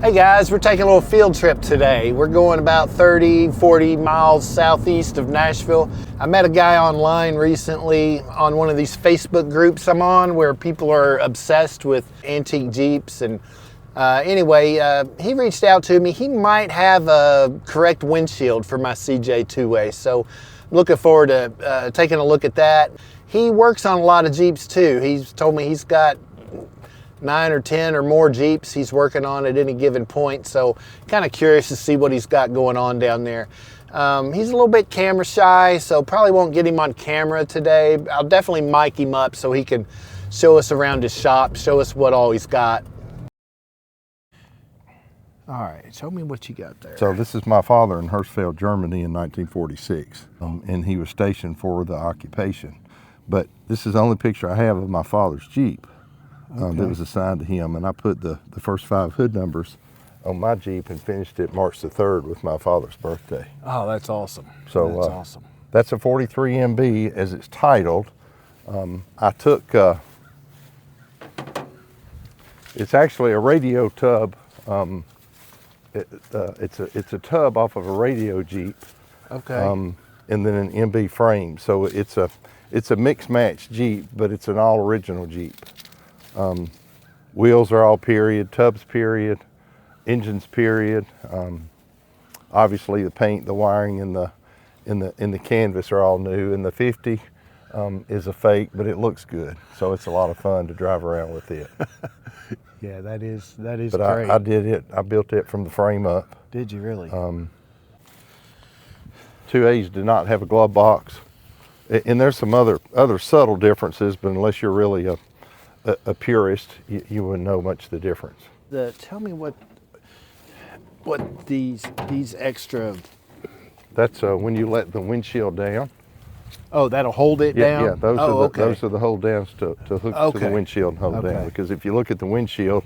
Hey guys, we're taking a little field trip today. We're going about 30, 40 miles southeast of Nashville. I met a guy online recently on one of these Facebook groups I'm on where people are obsessed with antique Jeeps. And anyway, he reached out to me. He might have a correct windshield for my CJ two-way. So I'm looking forward to taking a look at that. He works on a lot of Jeeps too. He's told me he's got 9 or 10 or more Jeeps he's working on at any given point, so kind of curious to see what he's got going on down there. He's a little bit camera shy, so probably won't get him on camera today. I'll definitely mic him up so he can show us around his shop, show us what all he's got. All right, show me what you got there. So this is my father in Hersfeld, Germany in 1946, and he was stationed for the occupation. But this is the only picture I have of my father's Jeep. That was assigned to him, and I put the first 5 hood numbers on my Jeep and finished it March the 3rd with my father's birthday. Oh, that's awesome. So that's awesome. That's a 43 MB as it's titled. I took, it's actually a radio tub. It's a tub off of a radio Jeep. Okay. And then an MB frame. So it's a mix match Jeep, but it's an all original Jeep. Wheels are all period, tubs period, engines period. Obviously the paint, the wiring, and the canvas are all new. And the 50 is a fake, but it looks good. So it's a lot of fun to drive around with it. Yeah, that is but great. I did it. I built it from the frame up. Did you really? 2As did not have a glove box, and there's some other subtle differences. But unless you're really a purist, you wouldn't know much of the difference. Tell me what these extra. That's when you let the windshield down. Oh, that'll hold it down? Yeah, those are the hold downs to hook to the windshield and hold it down. Because if you look at the windshield,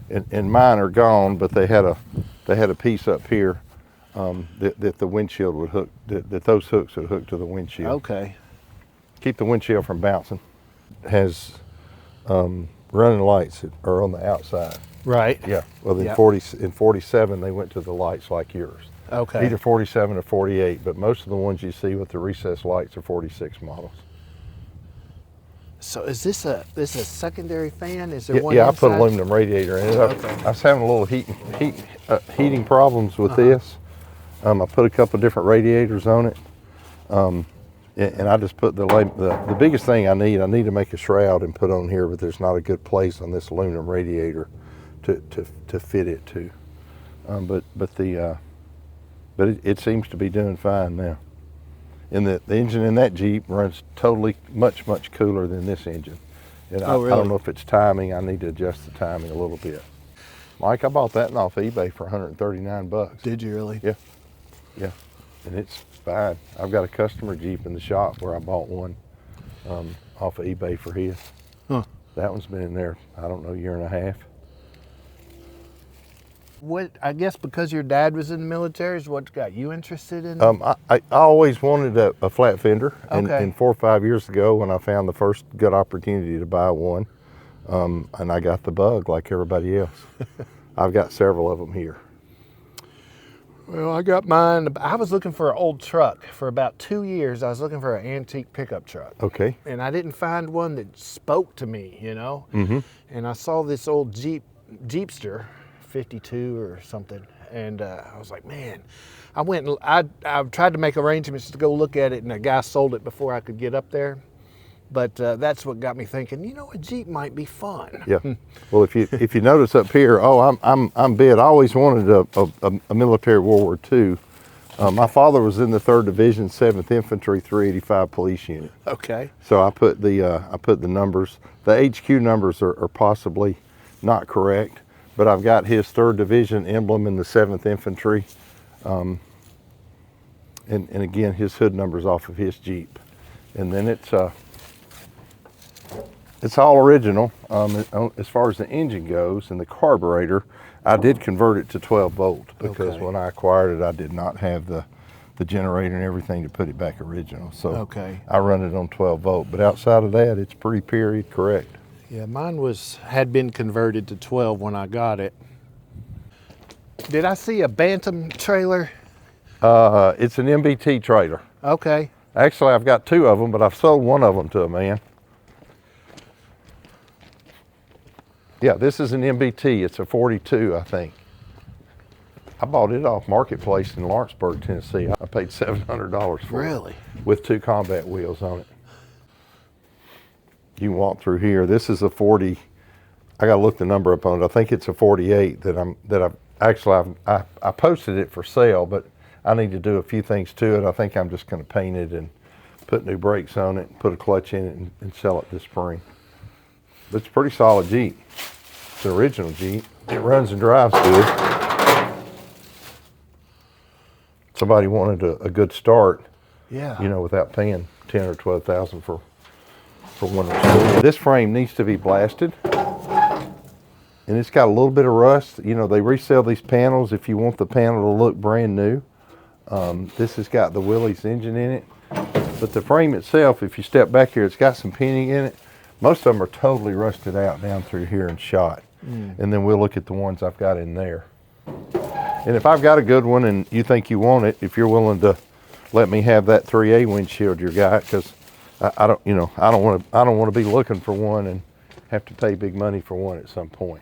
and mine are gone, but they had a piece up here that the windshield would hook, that those hooks would hook to the windshield. Okay. Keep the windshield from bouncing. It has running lights that are on the outside. Right. Yeah. Well, in 47 they went to the lights like yours. Okay. Either 47 or 48, but most of the ones you see with the recessed lights are 46 models. So is this a secondary fan? Is there one Yeah, inside? I put aluminum radiator in it. I was having a little heating problems with this. I put a couple of different radiators on it. And I just put the biggest thing I need to make a shroud and put on here, but there's not a good place on this aluminum radiator to fit it to. But it seems to be doing fine now. And the engine in that Jeep runs totally much cooler than this engine. And really? I don't know if it's timing. I need to adjust the timing a little bit. Mike, I bought that off eBay for $139. Did you really? Yeah. Yeah. And it's fine. I've got a customer Jeep in the shop where I bought one off of eBay for his. Huh. That one's been in there, I don't know, a year and a half. What, I guess because your dad was in the military is what got you interested in? I always wanted a flat fender, and, Okay. and 4 or 5 years ago when I found the first good opportunity to buy one, and I got the bug like everybody else. I've got several of them here. Well, I got mine. I was looking for an old truck for about 2 years. I was looking for an antique pickup truck. Okay. And I didn't find one that spoke to me, you know? Mm-hmm. And I saw this old Jeepster, 52 or something. And I was like, man, I went and I tried to make arrangements to go look at it, and a guy sold it before I could get up there. But that's what got me thinking, you know, a Jeep might be fun. Yeah. Well, if you notice up here, I'm bid. I always wanted a military World War II. My father was in the 3rd Division, 7th Infantry, 385 Police Unit. Okay. So I put the numbers. The HQ numbers are possibly not correct, but I've got his 3rd Division emblem in the 7th Infantry, and again his hood numbers off of his Jeep, and then it's all original. As far as the engine goes and the carburetor, I did convert it to 12 volt because when I acquired it, I did not have the generator and everything to put it back original. So I run it on 12 volt, but outside of that, it's pretty period correct. Yeah, mine had been converted to 12 when I got it. Did I see a Bantam trailer? It's an MBT trailer. Okay. Actually, I've got two of them, but I've sold one of them to a man. Yeah, this is an MBT. It's a 42, I think. I bought it off Marketplace in Lawrenceburg, Tennessee. I paid $700 for it. Really? With 2 combat wheels on it. You can walk through here. This is a 40. I got to look the number up on it. I think it's a 48 I posted it for sale, but I need to do a few things to it. I think I'm just going to paint it and put new brakes on it, put a clutch in it, and sell it this spring. But it's a pretty solid Jeep. It's an original Jeep. It runs and drives good. Somebody wanted a good start, Yeah. you know, without paying 10 or 12,000 for one restored. This frame needs to be blasted, and it's got a little bit of rust. You know, they resell these panels if you want the panel to look brand new. This has got the Willys engine in it, but the frame itself, if you step back here, it's got some pinning in it. Most of them are totally rusted out down through here and shot. And then we'll look at the ones I've got in there. And if I've got a good one and you think you want it, if you're willing to let me have that 3A windshield you got, because I don't want to be looking for one and have to pay big money for one at some point.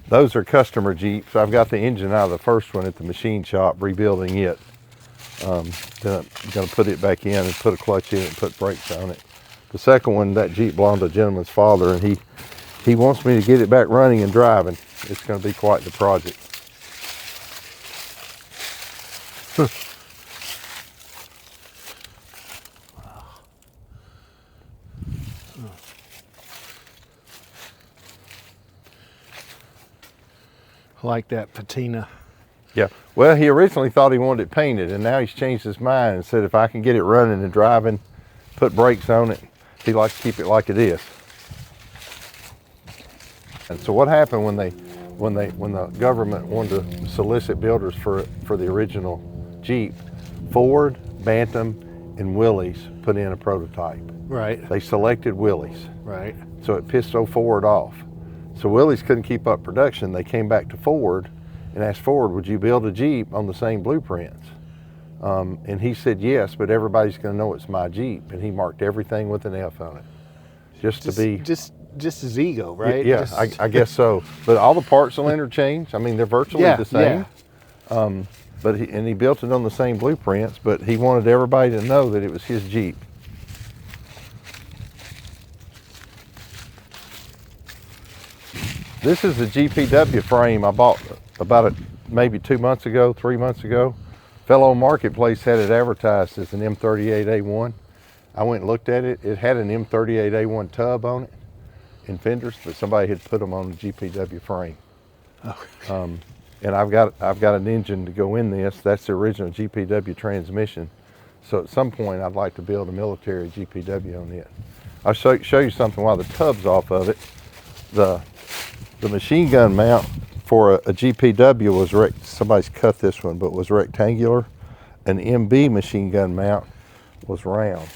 Those are customer Jeeps. I've got the engine out of the first one at the machine shop, rebuilding it. Then I'm going to put it back in and put a clutch in it and put brakes on it. The second one, that Jeep belonged to a gentleman's father, and he wants me to get it back running and driving. It's going to be quite the project. I like that patina. Yeah, well, he originally thought he wanted it painted, and now he's changed his mind and said if I can get it running and driving, put brakes on it, he likes to keep it like it is. And so what happened when the government wanted to solicit builders for the original Jeep, Ford, Bantam, and Willys put in a prototype. Right. They selected Willys. Right. So it pissed Ford off. So Willys couldn't keep up production. They came back to Ford and asked Ford, would you build a Jeep on the same blueprints? And he said yes, but everybody's going to know it's my Jeep. And he marked everything with an F on it. Just his ego, right? Yeah, I guess so. But all the parts will interchange. I mean, they're virtually the same. Yeah. But he built it on the same blueprints, but he wanted everybody to know that it was his Jeep. This is a GPW frame I bought about maybe 2 months ago, 3 months ago. Fellow Marketplace had it advertised as an M38A1. I went and looked at it. It had an M38A1 tub on it and fenders, but somebody had put them on the GPW frame. Oh. And I've got an engine to go in this. That's the original GPW transmission. So at some point, I'd like to build a military GPW on it. I'll show you something while the tub's off of it. The machine gun mount for a GPW was somebody's cut this one, but was rectangular. An MB machine gun mount was round.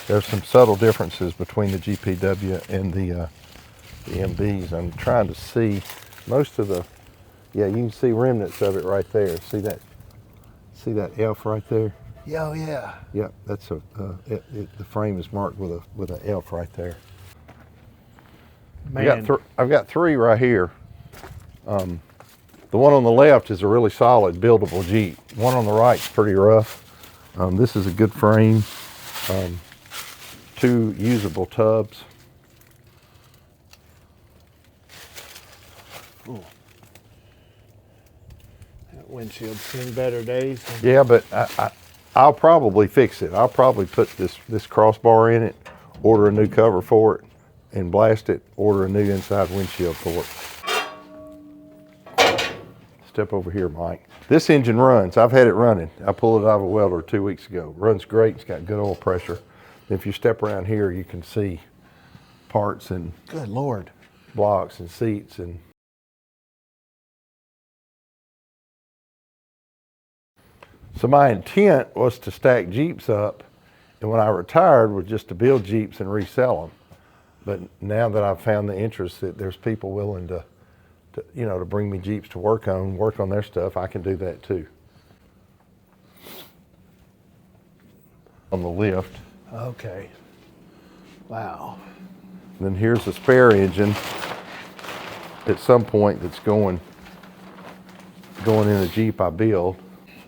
There's some subtle differences between the GPW and the MBs. I'm trying to see most of the, yeah, you can see remnants of it right there. See that F right there? Yeah, oh yeah. Yeah, that's the frame is marked with an F right there. Man. I've got 3 right here. The one on the left is a really solid buildable Jeep. One on the right is pretty rough. This is a good frame. 2 usable tubs. Ooh. That windshield's seen better days. Yeah, but I'll probably fix it. I'll probably put this crossbar in it, order a new cover for it, and blast it, order a new inside windshield for it. Step over here, Mike. This engine runs. I've had it running. I pulled it out of a welder 2 weeks ago. Runs great. It's got good oil pressure. If you step around here, you can see parts and good Lord, blocks and seats and. So my intent was to stack Jeeps up And when I retired was just to build Jeeps and resell them. But now that I've found the interest that there's people willing to bring me Jeeps to work on their stuff, I can do that too. On the lift. Okay. Wow. And then here's the spare engine at some point that's going in a Jeep I build.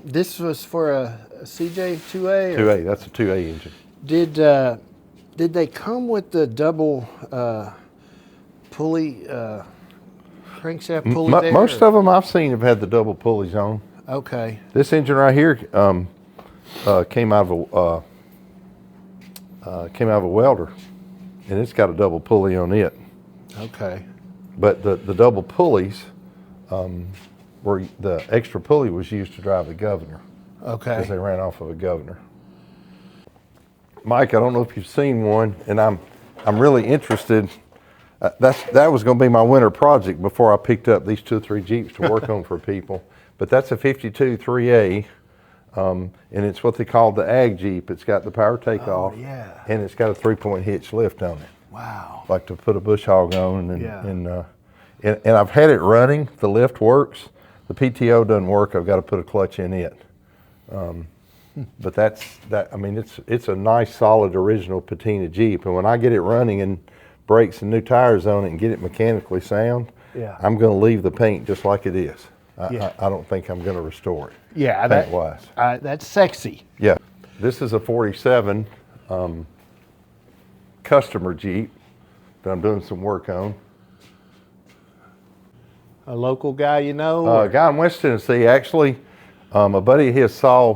This was for a CJ 2A? 2A, that's a 2A engine. Did they come with the double pulley, crankshaft pulley there? Most of them I've seen have had the double pulleys on. Okay. This engine right here came out of a welder, and it's got a double pulley on it. Okay. But the double pulleys, were the extra pulley was used to drive the Governor. Okay. Because they ran off of a Governor. Mike, I don't know if you've seen one, and I'm really interested. That was going to be my winter project before I picked up these 2 or 3 Jeeps to work on for people. But that's a 52 3A, and it's what they call the Ag Jeep. It's got the power takeoff, and it's got a 3-point hitch lift on it. Wow. Like to put a bush hog on, and I've had it running. The lift works. The PTO doesn't work. I've got to put a clutch in it. But I mean, it's a nice, solid, original patina Jeep. And when I get it running and brakes and new tires on it and get it mechanically sound, I'm going to leave the paint just like it is. I don't think I'm going to restore it. Yeah, paint-wise. That's sexy. Yeah, this is a 47 customer Jeep that I'm doing some work on. A local guy, you know? A guy in West Tennessee, actually. A buddy of his saw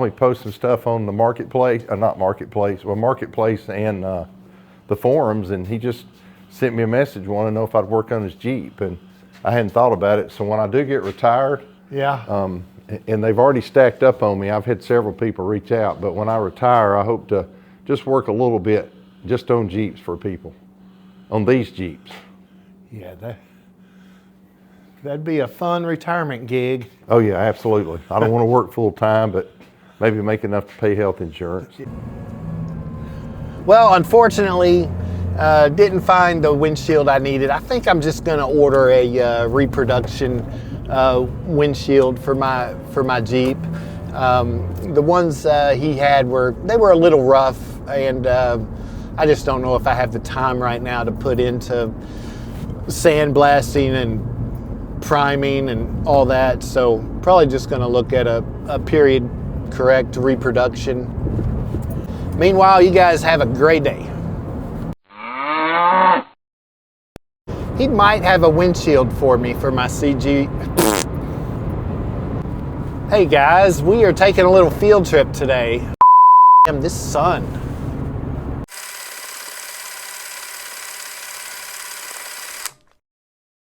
me post some stuff on the marketplace, marketplace and the forums, and he just sent me a message, wanted to know if I'd work on his Jeep, and I hadn't thought about it. So when I do get retired, and they've already stacked up on me, I've had several people reach out, but when I retire, I hope to just work a little bit just on Jeeps for people, on these Jeeps. Yeah, that'd be a fun retirement gig. Oh yeah, absolutely. I don't want to work full time, but maybe make enough to pay health insurance. Well, unfortunately, didn't find the windshield I needed. I think I'm just going to order a reproduction windshield for my Jeep. The ones he had were a little rough, and I just don't know if I have the time right now to put into sandblasting and priming and all that, so probably just going to look at a period correct reproduction. Meanwhile, you guys have a great day. He might have a windshield for me for my CG. Hey guys, we are taking a little field trip today. Damn, this sun.